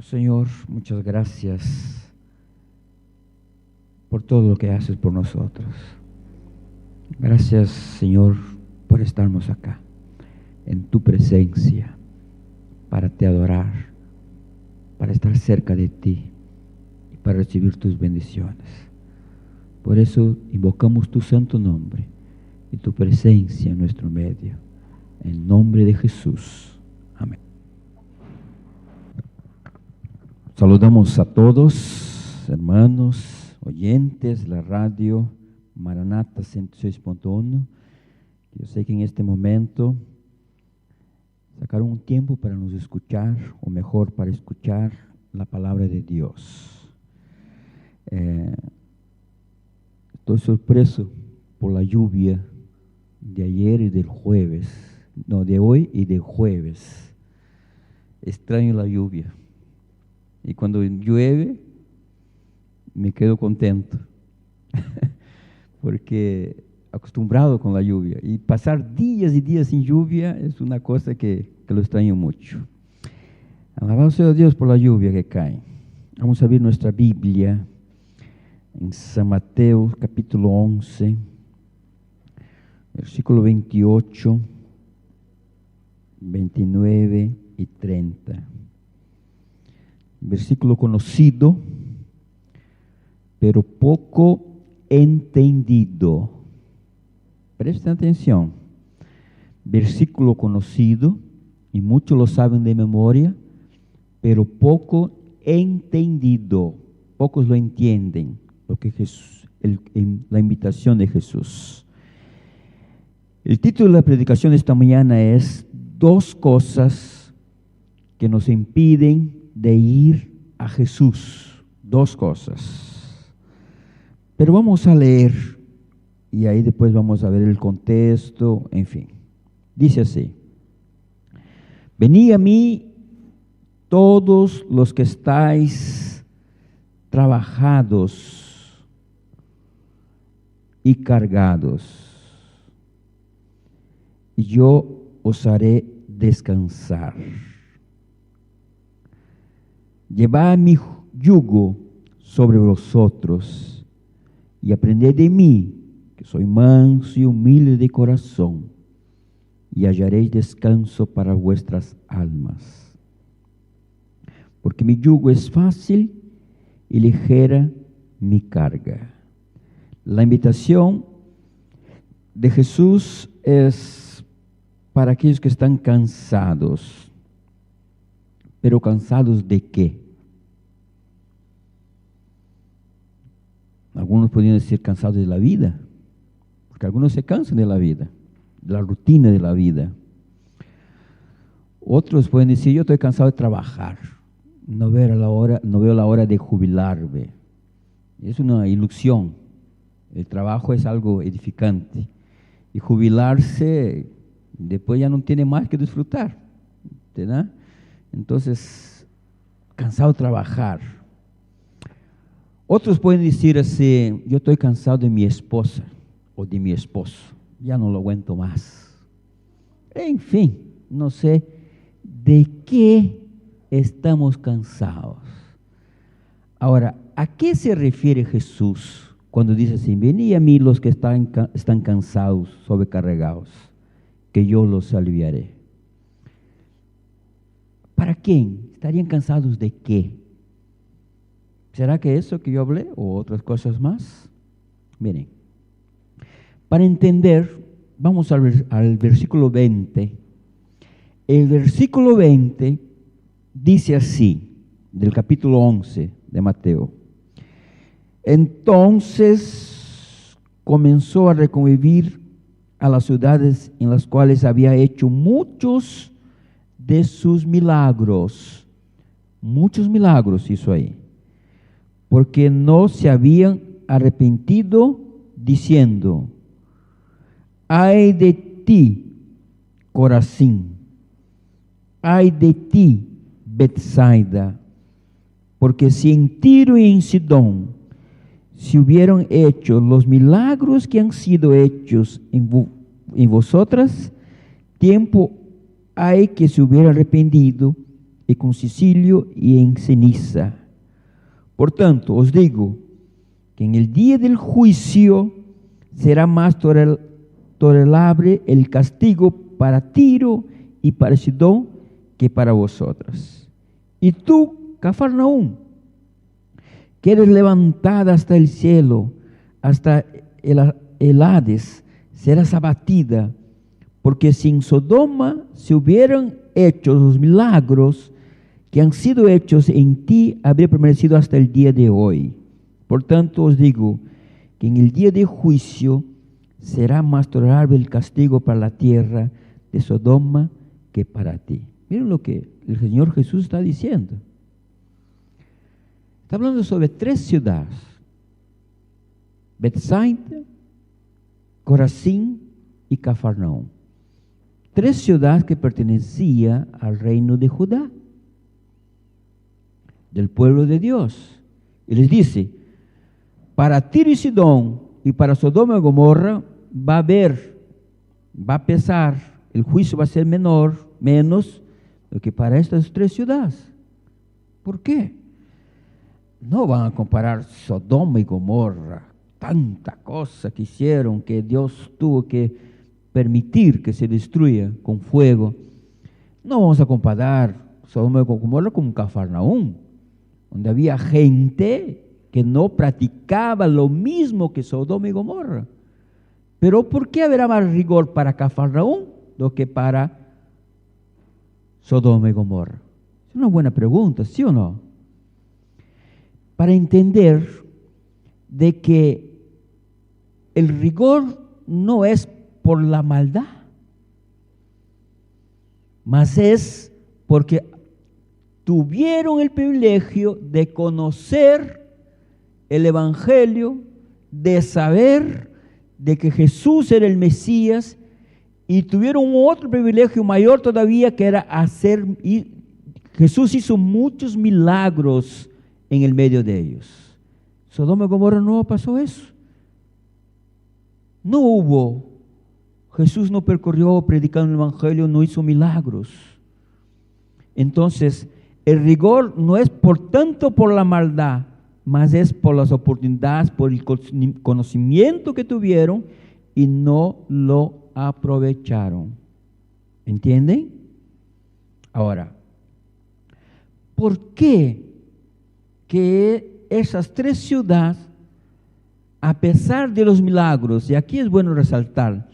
Señor, muchas gracias por todo lo que haces por nosotros. Gracias, Señor, por estarnos acá, en tu presencia, para te adorar, para estar cerca de ti y para recibir tus bendiciones. Por eso invocamos tu santo nombre y tu presencia en nuestro medio. En nombre de Jesús. Amén. Saludamos a todos, hermanos, oyentes de la radio Maranata 106.1. Yo sé que en este momento sacaron un tiempo para nos escuchar, o mejor, para escuchar la palabra de Dios. Estoy sorpreso por la lluvia de ayer y del jueves, no, de hoy y de jueves. Extraño la lluvia. Y cuando llueve, me quedo contento, porque acostumbrado con la lluvia. Y pasar días y días sin lluvia es una cosa que lo extraño mucho. Alabado sea Dios por la lluvia que cae. Vamos a abrir nuestra Biblia en San Mateo capítulo 11, versículo 28, 29 y 30. Versículo conocido, pero poco entendido. Presten atención. Versículo conocido, y muchos lo saben de memoria, pero poco entendido. Pocos lo entienden, lo que Jesús, la invitación de Jesús. El título de la predicación de esta mañana es: dos cosas que nos impiden de ir a Jesús. Dos cosas. Pero vamos a leer y ahí después vamos a ver el contexto, en fin. Dice así: venid a mí todos los que estáis trabajados y cargados, y yo os haré descansar. Llevad mi yugo sobre vosotros y aprended de mí, que soy manso y humilde de corazón, y hallaréis descanso para vuestras almas. Porque mi yugo es fácil y ligera mi carga. La invitación de Jesús es para aquellos que están cansados. ¿Pero cansados de qué? Algunos podrían decir cansados de la vida, porque algunos se cansan de la vida, de la rutina de la vida. Otros pueden decir: yo estoy cansado de trabajar, no veo la hora de jubilarme. Es una ilusión. El trabajo es algo edificante, y jubilarse después ya no tiene más que disfrutar, ¿verdad? Entonces, cansado de trabajar. Otros pueden decir así: yo estoy cansado de mi esposa o de mi esposo, ya no lo aguento más. En fin, no sé de qué estamos cansados. Ahora, ¿a qué se refiere Jesús cuando dice así: venid a mí los que están cansados, sobrecargados, que yo los aliviaré? ¿Para quién? ¿Estarían cansados de qué? ¿Será que eso que yo hablé o otras cosas más? Miren, para entender, vamos al versículo 20. El versículo 20 dice así, del capítulo 11 de Mateo: entonces comenzó a reconvivir a las ciudades en las cuales había hecho muchos de sus milagros. Muchos milagros hizo ahí, porque no se habían arrepentido, diciendo: ay de ti, Corazín, ay de ti, Betsaida, porque si en Tiro y en Sidón se hubieran hecho los milagros que han sido hechos en vosotras, tiempo hay que se hubiera arrepentido y con sicilio y en ceniza. Por tanto, os digo que en el día del juicio será más tolerable el castigo para Tiro y para Sidón que para vosotras. Y tú, Cafarnaúm, que eres levantada hasta el cielo, hasta el Hades, serás abatida, porque si en Sodoma se hubieran hecho los milagros que han sido hechos en ti, habría permanecido hasta el día de hoy. Por tanto os digo que en el día de juicio será más tolerable el castigo para la tierra de Sodoma que para ti. Miren lo que el Señor Jesús está diciendo. Está hablando sobre 3 ciudades: Betsaida, Corazín y Cafarnaúm. 3 ciudades que pertenecían al reino de Judá, del pueblo de Dios. Y les dice, para Tiro y Sidón y para Sodoma y Gomorra va a pesar, el juicio va a ser menos lo que para estas 3 ciudades. ¿Por qué? No van a comparar Sodoma y Gomorra, tanta cosa que hicieron que Dios tuvo que permitir que se destruya con fuego. No vamos a comparar Sodoma y Gomorra con Cafarnaúm, donde había gente que no practicaba lo mismo que Sodoma y Gomorra. Pero ¿por qué habrá más rigor para Cafarnaúm do que para Sodoma y Gomorra? Es una buena pregunta, ¿sí o no? Para entender de que el rigor no es por la maldad, mas es porque tuvieron el privilegio de conocer el Evangelio, de saber de que Jesús era el Mesías, y tuvieron otro privilegio mayor todavía, que era Jesús hizo muchos milagros en el medio de ellos. Sodoma y Gomorra no pasó eso. Jesús no percorrió predicando el Evangelio, no hizo milagros. Entonces, el rigor no es tanto por la maldad, mas es por las oportunidades, por el conocimiento que tuvieron y no lo aprovecharon. ¿Entienden? Ahora, ¿por qué que esas 3 ciudades, a pesar de los milagros, y aquí es bueno resaltar,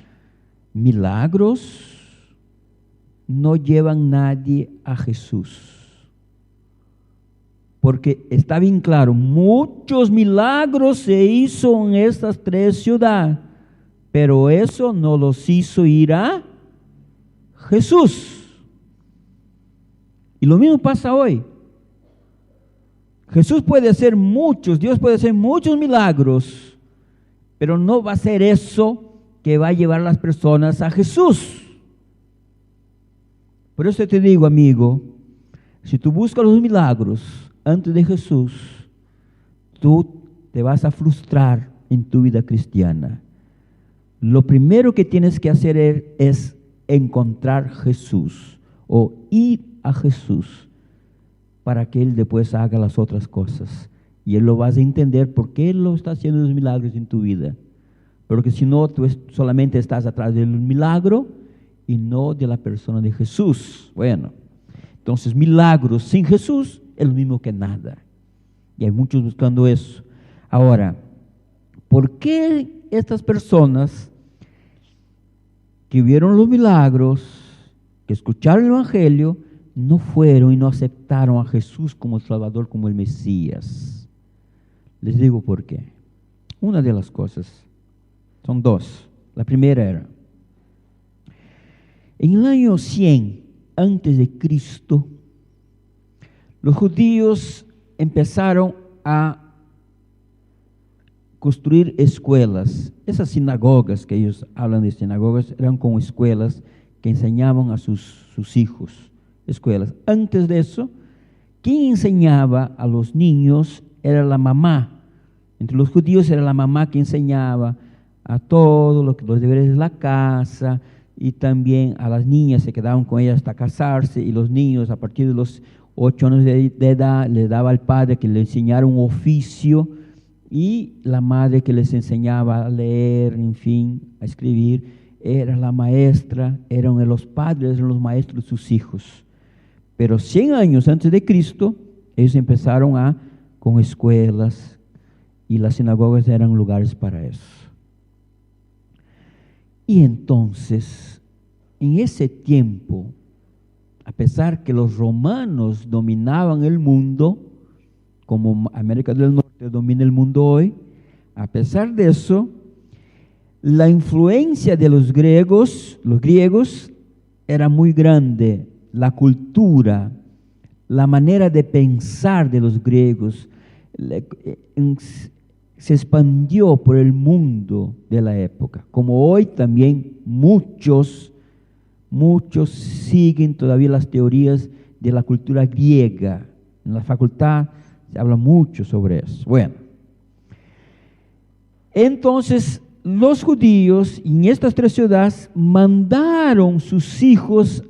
milagros no llevan nadie a Jesús? Porque está bien claro, muchos milagros se hizo en estas 3 ciudades, pero eso no los hizo ir a Jesús. Y lo mismo pasa hoy. Jesús puede hacer Dios puede hacer muchos milagros, pero no va a ser eso que va a llevar a las personas a Jesús. Por eso te digo, amigo, si tú buscas los milagros antes de Jesús, tú te vas a frustrar en tu vida cristiana. Lo primero que tienes que hacer es encontrar Jesús o ir a Jesús, para que Él después haga las otras cosas. Y Él lo vas a entender por qué Él lo está haciendo los milagros en tu vida. Porque si no, tú solamente estás atrás del milagro y no de la persona de Jesús. Bueno, entonces milagros sin Jesús es lo mismo que nada. Y hay muchos buscando eso. Ahora, ¿por qué estas personas que vieron los milagros, que escucharon el Evangelio, no fueron y no aceptaron a Jesús como el Salvador, como el Mesías? Les digo por qué. Una de las cosas, son 2. La primera era, en el año 100 antes de Cristo, los judíos empezaron a construir escuelas. Esas sinagogas que ellos hablan de sinagogas eran como escuelas que enseñaban a sus hijos. Escuelas. Antes de eso, quien enseñaba a los niños era la mamá. Entre los judíos era la mamá que enseñaba a todo los deberes de la casa, y también a las niñas se quedaban con ellas hasta casarse, y los niños a partir de los 8 años de edad, le daba al padre que le enseñara un oficio y la madre que les enseñaba a leer, en fin, a escribir, era la maestra, eran los padres, eran los maestros de sus hijos. Pero 100 años antes de Cristo, ellos empezaron con escuelas y las sinagogas eran lugares para eso. Y entonces, en ese tiempo, a pesar que los romanos dominaban el mundo, como América del Norte domina el mundo hoy, a pesar de eso, la influencia de los griegos era muy grande. La cultura, la manera de pensar de los griegos se expandió por el mundo de la época. Como hoy también muchos siguen todavía las teorías de la cultura griega. En la facultad se habla mucho sobre eso. Bueno, entonces los judíos en estas 3 ciudades mandaron sus hijos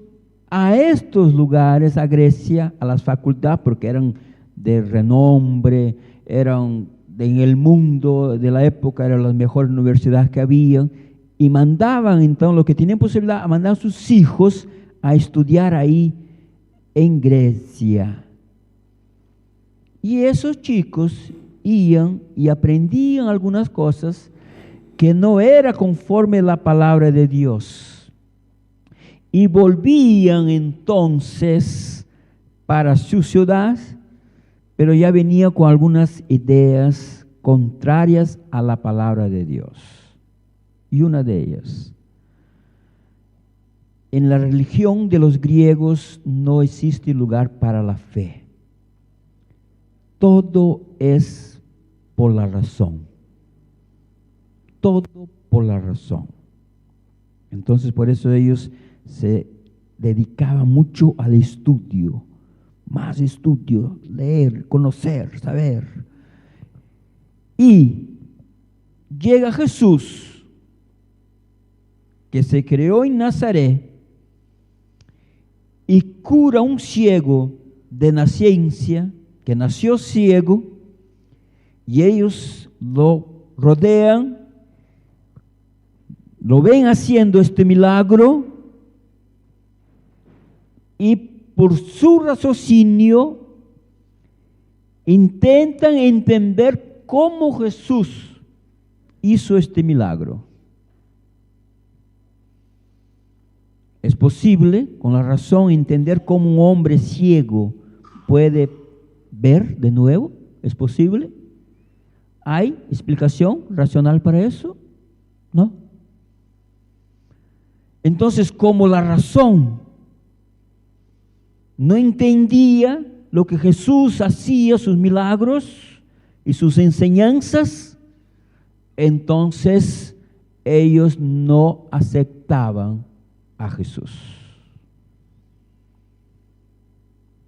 a estos lugares, a Grecia, a las facultades, porque eran de renombre, eran en el mundo de la época, eran las mejores universidades que había, y mandaban entonces, los que tenían posibilidad, a mandar a sus hijos a estudiar ahí en Grecia. Y esos chicos iban y aprendían algunas cosas que no era conforme la palabra de Dios. Y volvían entonces para su ciudad, pero ya venía con algunas ideas contrarias a la palabra de Dios. Y una de ellas: en la religión de los griegos no existe lugar para la fe. Todo es por la razón. Todo por la razón. Entonces, por eso ellos se dedicaban mucho al estudio, más estudio, leer, conocer, saber. Y llega Jesús, que se creó en Nazaret, y cura a un ciego de naciencia, que nació ciego, y ellos lo rodean, lo ven haciendo este milagro, y por su raciocinio intentan entender cómo Jesús hizo este milagro. Es posible, con la razón, entender cómo un hombre ciego puede ver de nuevo. ¿Es posible? ¿Hay explicación racional para eso? ¿No? Entonces, como la razón no entendía lo que Jesús hacía, sus milagros y sus enseñanzas, entonces ellos no aceptaban a Jesús.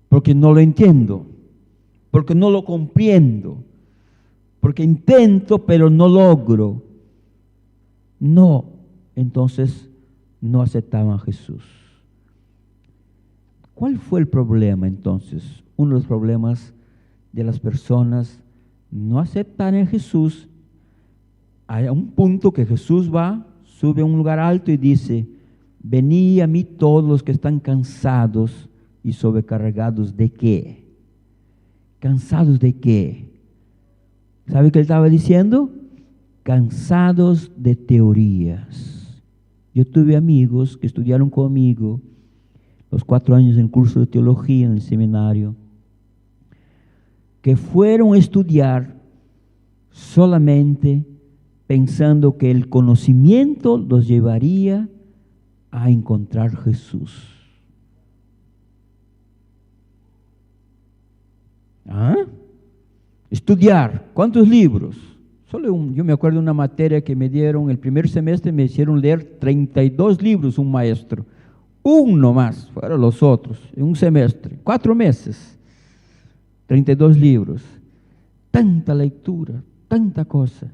Porque no lo entiendo, porque no lo comprendo, porque intento pero no logro. No, entonces no aceptaban a Jesús. ¿Cuál fue el problema entonces? Uno de los problemas de las personas no aceptar a Jesús. Hay un punto que Jesús va, sube a un lugar alto y dice: venid a mí todos los que están cansados y sobrecargados. ¿De qué? ¿Cansados de qué? ¿Sabe qué él estaba diciendo? Cansados de teorías. Yo tuve amigos que estudiaron conmigo los 4 años en el curso de teología en el seminario, que fueron a estudiar solamente pensando que el conocimiento los llevaría a encontrar Jesús. ¿Ah? Estudiar, ¿cuántos libros? Yo me acuerdo de una materia que me dieron el primer semestre, me hicieron leer 32 libros un maestro. Uno más, fueron los otros, en un semestre, 4 meses, 32 libros. Tanta lectura, tanta cosa.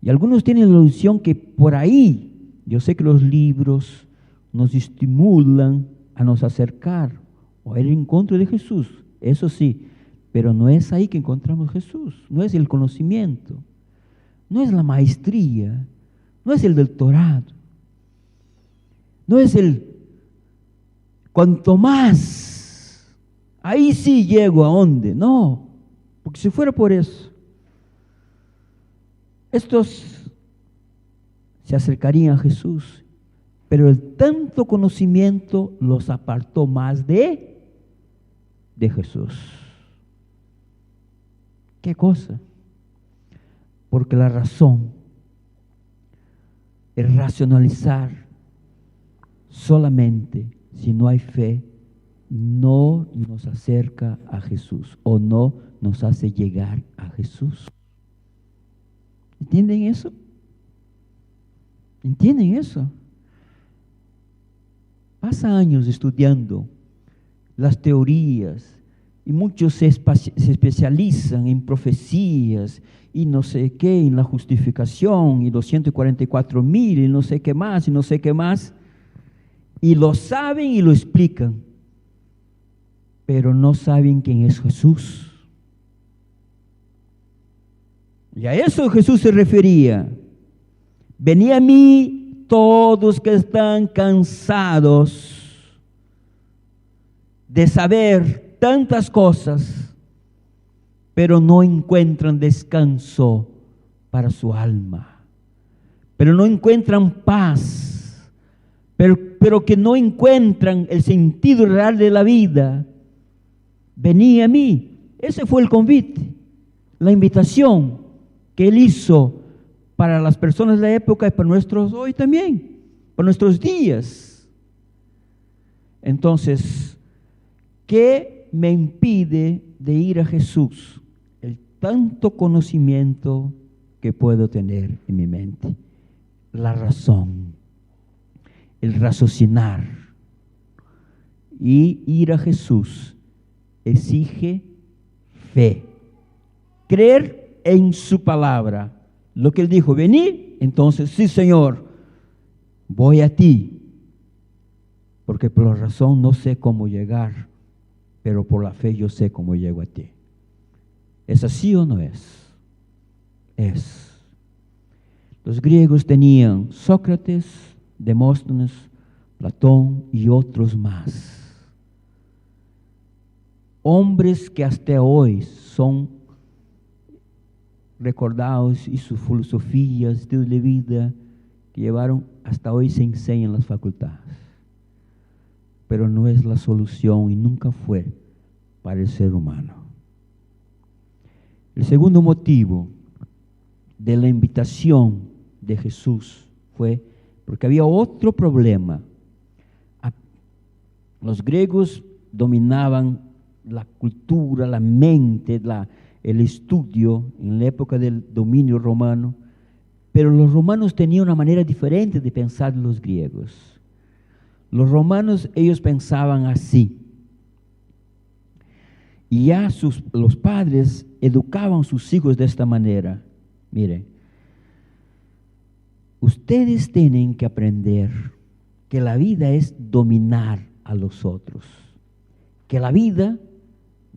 Y algunos tienen la ilusión que por ahí, yo sé que los libros nos estimulan a nos acercar o el encuentro de Jesús, eso sí, pero no es ahí que encontramos Jesús, no es el conocimiento, no es la maestría, no es el doctorado, no es el cuanto más, ahí sí llego a dónde, no, porque si fuera por eso, estos se acercarían a Jesús, pero el tanto conocimiento los apartó más de Jesús. ¿Qué cosa? Porque la razón, el racionalizar solamente si no hay fe, no nos acerca a Jesús o no nos hace llegar a Jesús. ¿Entienden eso? ¿Entienden eso? Pasa años estudiando las teorías y muchos se especializan en profecías y no sé qué, en la justificación y los 144,000 y no sé qué más y no sé qué más, y lo saben y lo explican, pero no saben quién es Jesús. Y a eso Jesús se refería. Venid a mí todos que están cansados de saber tantas cosas, pero no encuentran descanso para su alma, pero no encuentran paz, pero que no encuentran el sentido real de la vida. Venid a mí. Ese fue el convite, la invitación que Él hizo para las personas de la época y para nosotros hoy también, para nuestros días. Entonces, ¿qué me impide de ir a Jesús? El tanto conocimiento que puedo tener en mi mente, la razón, el raciocinar. Y ir a Jesús exige fe, creer en su palabra. Lo que Él dijo, venid, entonces, sí Señor, voy a ti, porque por la razón no sé cómo llegar, pero por la fe yo sé cómo llego a ti. ¿Es así o no es? Es. Los griegos tenían Sócrates, Demóstenes, Platón y otros más. Hombres que hasta hoy son recordados y sus filosofías, estilo de vida que llevaron hasta hoy se enseñan en las facultades. Pero no es la solución y nunca fue para el ser humano. El segundo motivo de la invitación de Jesús fue porque había otro problema. Los griegos dominaban la cultura, la mente, el estudio en la época del dominio romano, pero los romanos tenían una manera diferente de pensar de los griegos. Los romanos, ellos pensaban así, y ya los padres educaban a sus hijos de esta manera. Miren, ustedes tienen que aprender que la vida es dominar a los otros, que la vida,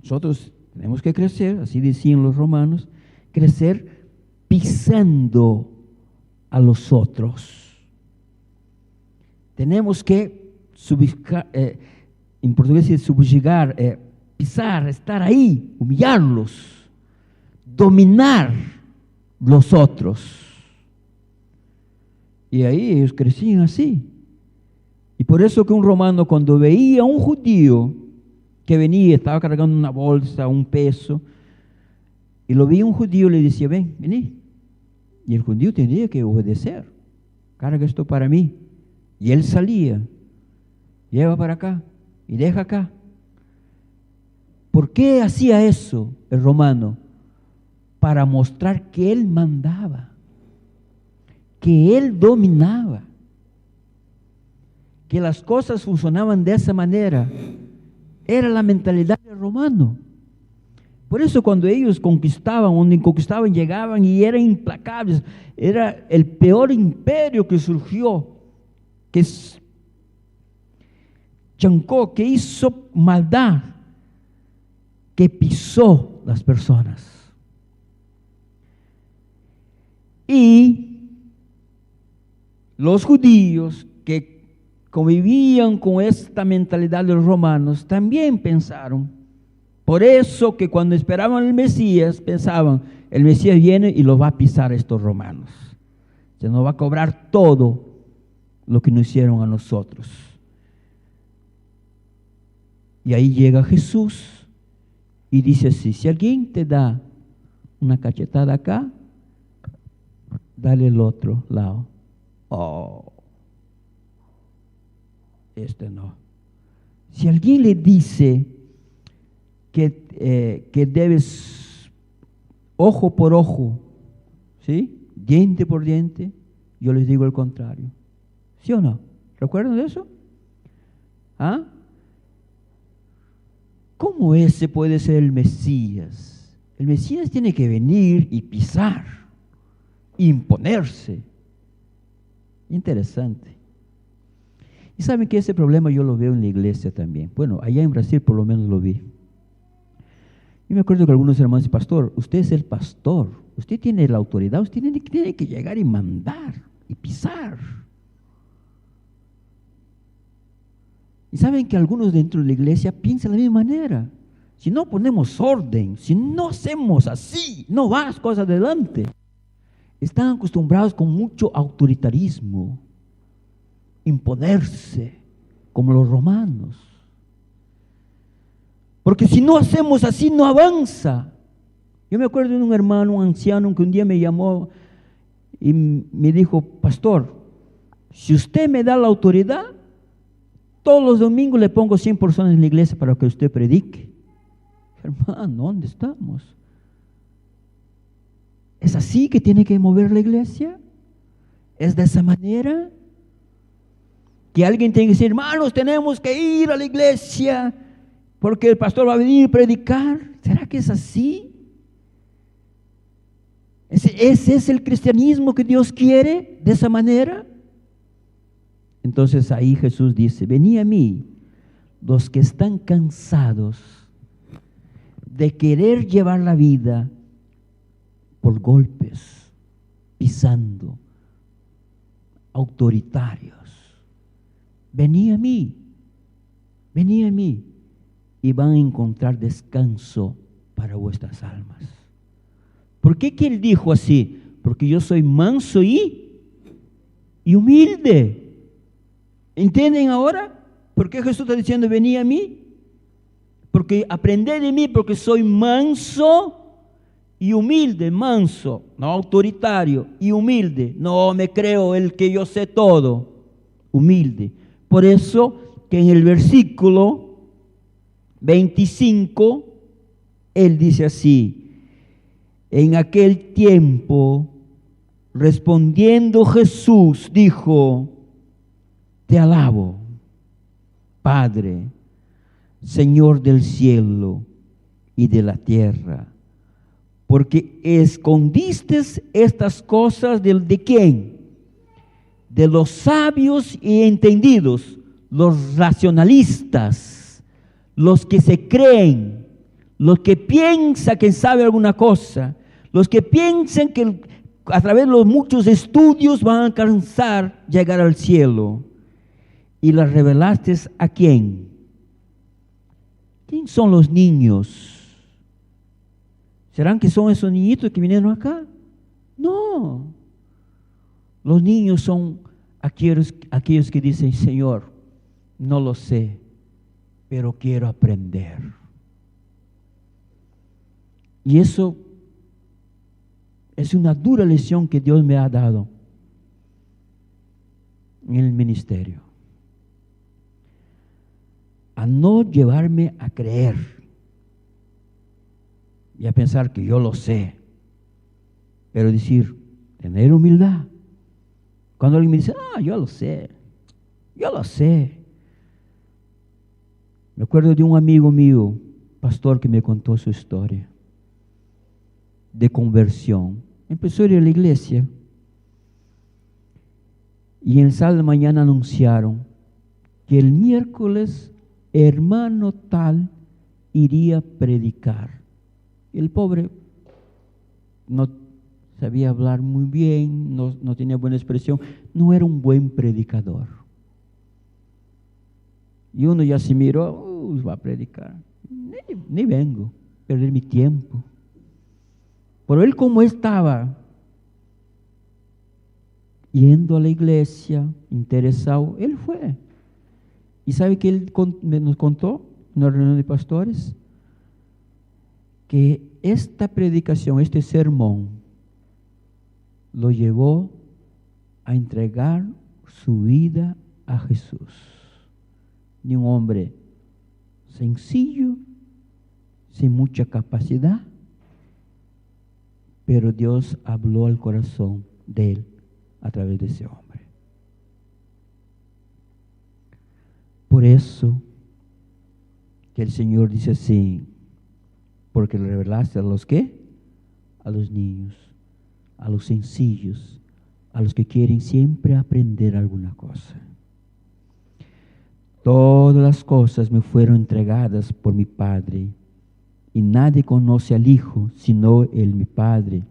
nosotros tenemos que crecer, así decían los romanos, crecer pisando a los otros. Tenemos que en portugués es subjugar, pisar, estar ahí, humillarlos, dominar los otros. Y ahí ellos crecían así. Y por eso que un romano cuando veía a un judío que venía, estaba cargando una bolsa, un peso, y lo veía un judío, le decía, ven, vení. Y el judío tenía que obedecer. Carga esto para mí. Y él salía, lleva para acá y deja acá. ¿Por qué hacía eso el romano? Para mostrar que él mandaba, que él dominaba, que las cosas funcionaban de esa manera. Era la mentalidad del romano. Por eso cuando ellos conquistaban, donde conquistaban, llegaban y eran implacables. Era el peor imperio que surgió, chancó, que hizo maldad, que pisó las personas. Y los judíos que convivían con esta mentalidad de los romanos también pensaron. Por eso que cuando esperaban el Mesías, pensaban, el Mesías viene y lo va a pisar a estos romanos. Se nos va a cobrar todo lo que nos hicieron a nosotros. Y ahí llega Jesús y dice así, si alguien te da una cachetada acá, dale el otro lado. Oh, este no. Si alguien le dice que debes ojo por ojo, ¿sí? Diente por diente, yo les digo el contrario. ¿Sí o no? ¿Recuerdan de eso? ¿Ah? ¿Cómo ese puede ser el Mesías? El Mesías tiene que venir y pisar, imponerse. Interesante. Y saben que ese problema yo lo veo en la iglesia también. Bueno, allá en Brasil por lo menos lo vi. Yo me acuerdo que algunos hermanos dicen, pastor, usted es el pastor, usted tiene la autoridad, usted tiene que llegar y mandar y pisar. Y saben que algunos dentro de la iglesia piensan de la misma manera. Si no ponemos orden, si no hacemos así, no van las cosas adelante. Están acostumbrados con mucho autoritarismo, imponerse, como los romanos. Porque si no hacemos así, no avanza. Yo me acuerdo de un hermano, un anciano, que un día me llamó y me dijo, pastor, si usted me da la autoridad, todos los domingos le pongo 100 personas en la iglesia para que usted predique. Hermano, ¿dónde estamos? ¿Es así que tiene que mover la iglesia? ¿Es de esa manera? Que alguien tiene que decir, hermanos, tenemos que ir a la iglesia porque el pastor va a venir a predicar. ¿Será que es así? ¿Ese es el cristianismo que Dios quiere de esa manera? Entonces ahí Jesús dice, venid a mí, los que están cansados de querer llevar la vida por golpes, pisando, autoritarios. Venid a mí, y van a encontrar descanso para vuestras almas. ¿Por qué que él dijo así? Porque yo soy manso y humilde. ¿Entienden ahora? ¿Por qué Jesús está diciendo venid a mí? Porque aprended de mí, porque soy manso y humilde, manso, no autoritario, y humilde. No me creo el que yo sé todo, humilde. Por eso que en el versículo 25, él dice así, en aquel tiempo, respondiendo Jesús, dijo, te alabo, Padre, Señor del cielo y de la tierra, porque escondiste estas cosas ¿de quién? De los sabios y entendidos, los racionalistas, los que se creen, los que piensan que saben alguna cosa, los que piensan que a través de los muchos estudios van a alcanzar llegar al cielo. ¿Y las revelaste a quién? ¿Quién son los niños? ¿Serán que son esos niñitos que vinieron acá? No. Los niños son aquellos que dicen, Señor, no lo sé, pero quiero aprender. Y eso es una dura lección que Dios me ha dado en el ministerio. A no llevarme a creer y a pensar que yo lo sé, pero decir, tener humildad. Cuando alguien me dice, yo lo sé. Me acuerdo de un amigo mío, pastor, que me contó su historia de conversión. Empezó a ir a la iglesia y en el sábado de mañana anunciaron, que el miércoles hermano tal iría a predicar. El pobre no sabía hablar muy bien, no tenía buena expresión, no era un buen predicador. Y uno ya se miró, va a predicar. Ni vengo, perder mi tiempo. Pero él, como estaba yendo a la iglesia, interesado, él fue. ¿Y sabe que él nos contó en una reunión de pastores? Que esta predicación, este sermón, lo llevó a entregar su vida a Jesús. De un hombre sencillo, sin mucha capacidad, pero Dios habló al corazón de él a través de ese hombre. Por eso que el Señor dice así, porque le revelaste a los ¿qué? A los niños, a los sencillos, a los que quieren siempre aprender alguna cosa. Todas las cosas me fueron entregadas por mi Padre, y nadie conoce al Hijo sino el mi Padre,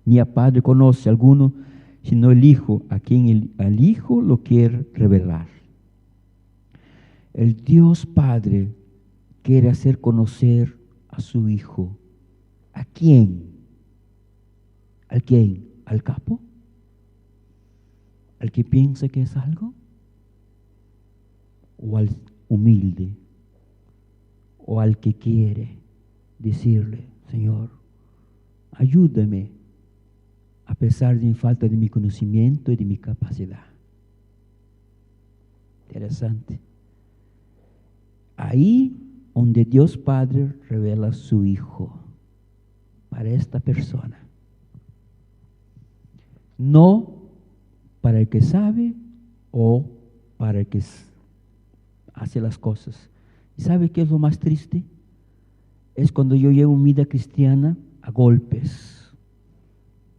ni a Padre conoce alguno sino el Hijo, a quien al Hijo lo quiere revelar. El Dios Padre quiere hacer conocer a su Hijo. ¿A quién? ¿Al quién? ¿Al capo? ¿Al que piensa que es algo? ¿O al humilde? ¿O al que quiere decirle, Señor, ayúdame a pesar de mi falta de mi conocimiento y de mi capacidad? Interesante. Ahí donde Dios Padre revela a su Hijo para esta persona. No para el que sabe o para el que hace las cosas. ¿Y sabe qué es lo más triste? Es cuando yo llevo mi vida cristiana a golpes.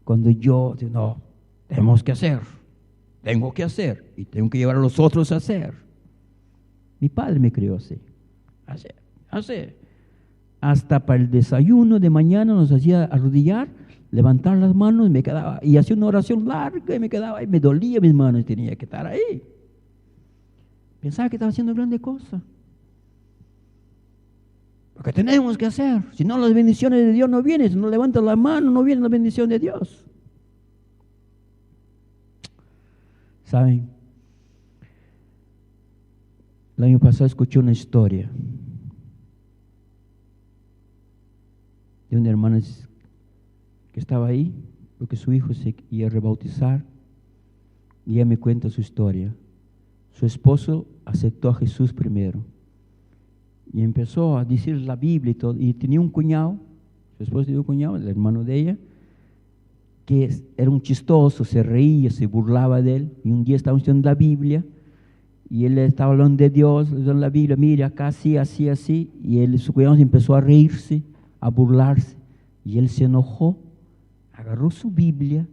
Cuando yo digo, no, tengo que hacer y tengo que llevar a los otros a hacer. Mi padre me crió así. Hacer. Hasta para el desayuno de mañana nos hacía arrodillar, levantar las manos, me quedaba, y hacía una oración larga y me quedaba ahí, me dolía mis manos y tenía que estar ahí. Pensaba que estaba haciendo grande cosa. Porque tenemos que hacer, si no las bendiciones de Dios no vienen, si no levantas la mano no viene la bendición de Dios. ¿Saben? El año pasado escuché una historia de una hermana que estaba ahí porque su hijo se iba a rebautizar, y ella me cuenta su historia. Su esposo aceptó a Jesús primero y empezó a decir la Biblia y todo, y tenía un cuñado, su esposo tenía un cuñado, el hermano de ella, que era un chistoso, se reía, se burlaba de él, y un día estaba estudiando la Biblia y él estaba hablando de Dios, en la Biblia, mire acá así, así, así, y su cuñado empezó a reírse, a burlarse, y él se enojó, agarró su Biblia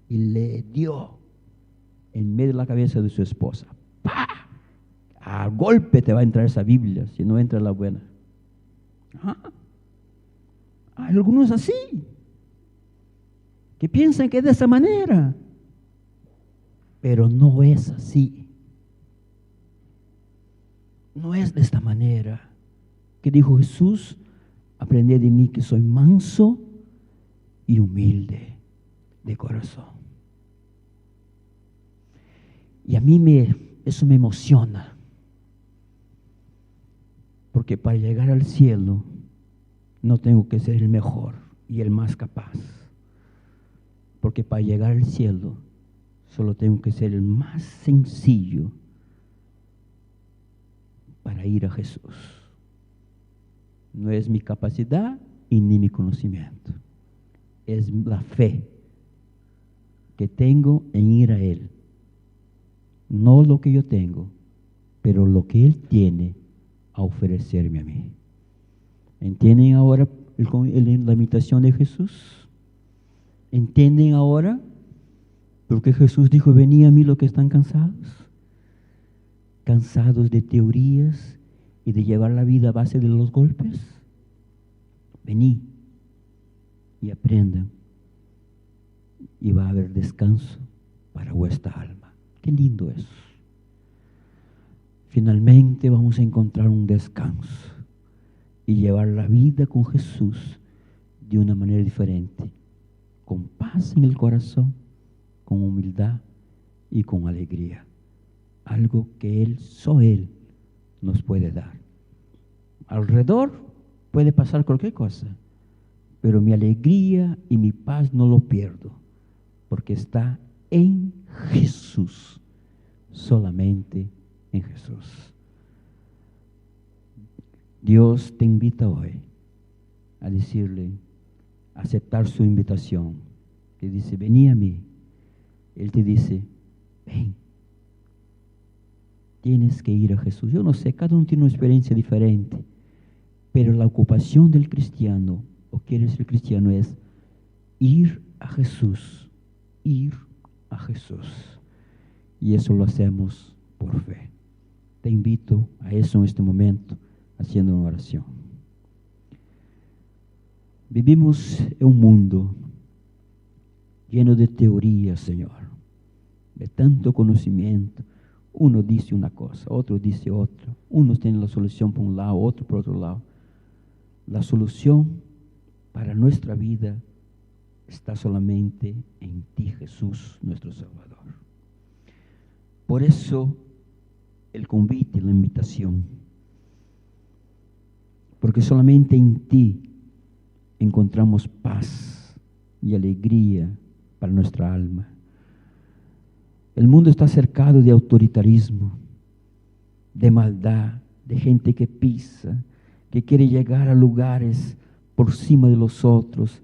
y le dio en medio de la cabeza de su esposa. ¡Pah! A golpe te va a entrar esa Biblia, si no entra la buena. Hay algunos así, que piensan que es de esa manera, pero no es así. No es de esta manera que dijo Jesús: aprended de mí que soy manso y humilde de corazón. Y a mí eso me emociona, porque para llegar al cielo no tengo que ser el mejor y el más capaz, porque para llegar al cielo solo tengo que ser el más sencillo para ir a Jesús. No es mi capacidad y ni mi conocimiento, es la fe que tengo en ir a Él. No lo que yo tengo, pero lo que Él tiene a ofrecerme a mí. ¿Entienden ahora la imitación de Jesús? ¿Entienden ahora por qué Jesús dijo: venid a mí los que están cansados? ¿Cansados de teorías y de llevar la vida a base de los golpes? Vení y aprendan, y va a haber descanso para vuestra alma. Qué lindo es. Finalmente vamos a encontrar un descanso y llevar la vida con Jesús de una manera diferente, con paz en el corazón, con humildad y con alegría. Algo que solo Él nos puede dar. Alrededor puede pasar cualquier cosa, pero mi alegría y mi paz no lo pierdo, porque está en Jesús, solamente en Jesús. Dios te invita hoy a decirle, a aceptar su invitación, que dice, vení a mí. Él te dice, ven. Tienes que ir a Jesús. Yo no sé, cada uno tiene una experiencia diferente, pero la ocupación del cristiano, o quiere ser cristiano, es ir a Jesús, ir a Jesús. Y eso lo hacemos por fe. Te invito a eso en este momento, haciendo una oración. Vivimos en un mundo lleno de teorías, Señor, de tanto conocimiento. Uno dice una cosa, otro dice otra. Unos tienen la solución por un lado, otro por otro lado. La solución para nuestra vida está solamente en ti, Jesús, nuestro Salvador. Por eso el convite, la invitación. Porque solamente en ti encontramos paz y alegría para nuestra alma. El mundo está cercado de autoritarismo, de maldad, de gente que pisa, que quiere llegar a lugares por cima de los otros,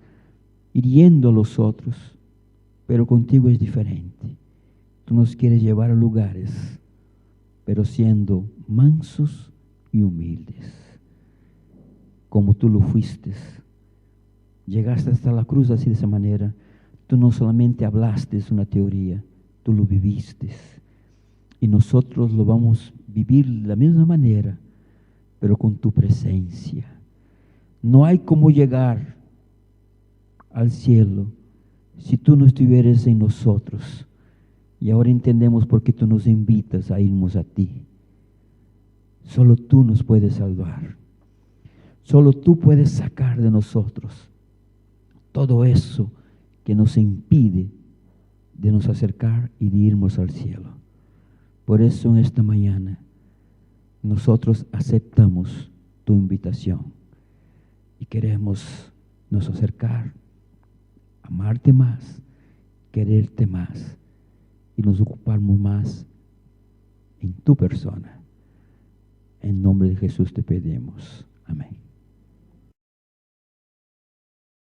hiriendo a los otros. Pero contigo es diferente. Tú nos quieres llevar a lugares, pero siendo mansos y humildes, como tú lo fuiste. Llegaste hasta la cruz así de esa manera. Tú no solamente hablaste una teoría, tú lo viviste. Y nosotros lo vamos a vivir de la misma manera, pero con tu presencia. No hay cómo llegar al cielo si tú no estuvieras en nosotros. Y ahora entendemos por qué tú nos invitas a irnos a ti. Solo tú nos puedes salvar. Solo tú puedes sacar de nosotros todo eso que nos impide de nos acercar y de irnos al cielo. Por eso en esta mañana nosotros aceptamos tu invitación y queremos nos acercar, amarte más, quererte más y nos ocuparnos más en tu persona. En nombre de Jesús te pedimos. Amén.